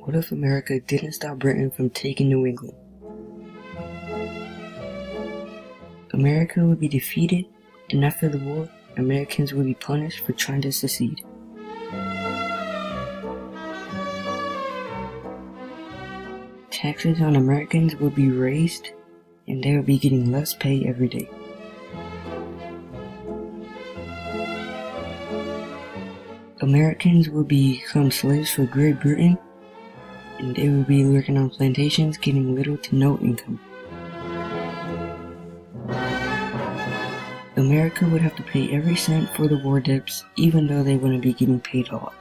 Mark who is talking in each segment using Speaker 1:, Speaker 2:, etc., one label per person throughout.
Speaker 1: What if America didn't stop Britain from taking New England? America would be defeated, and after the war, Americans would be punished for trying to secede. Taxes on Americans would be raised, and they would be getting less pay every day. Americans would become slaves for Great Britain, and they would be working on plantations getting little to no income. America would have to pay every cent for the war debts, even though they wouldn't be getting paid a lot.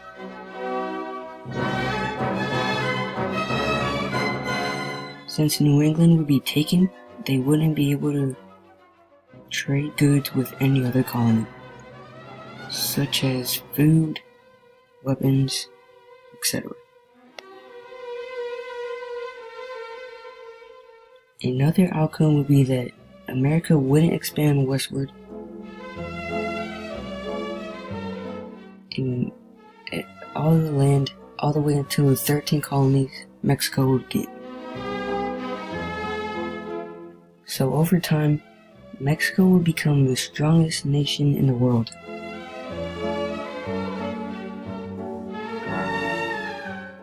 Speaker 1: Since New England would be taken, they wouldn't be able to trade goods with any other colony, such as food, weapons, etc. Another outcome would be that America wouldn't expand westward, and all of the land, all the way until the 13 colonies Mexico would get. So over time, Mexico would become the strongest nation in the world.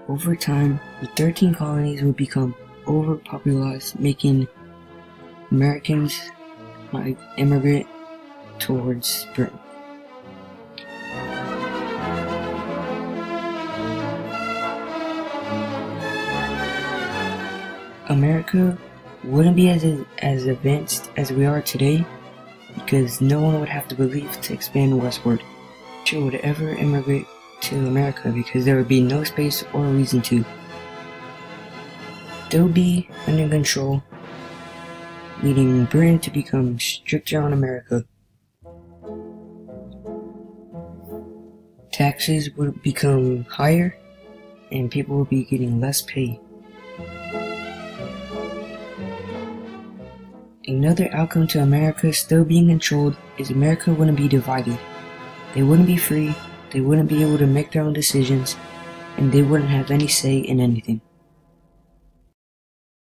Speaker 1: Over time, the 13 colonies would become overpopulated, making Americans might immigrate towards Britain. America wouldn't be as advanced as we are today, because no one would have to believe to expand westward. No one would ever immigrate to America because there would be no space or reason to. They'll be under control, leading Britain to become stricter on America. Taxes would become higher, and people would be getting less pay. Another outcome to America still being controlled is America wouldn't be divided. They wouldn't be free, they wouldn't be able to make their own decisions, and they wouldn't have any say in anything.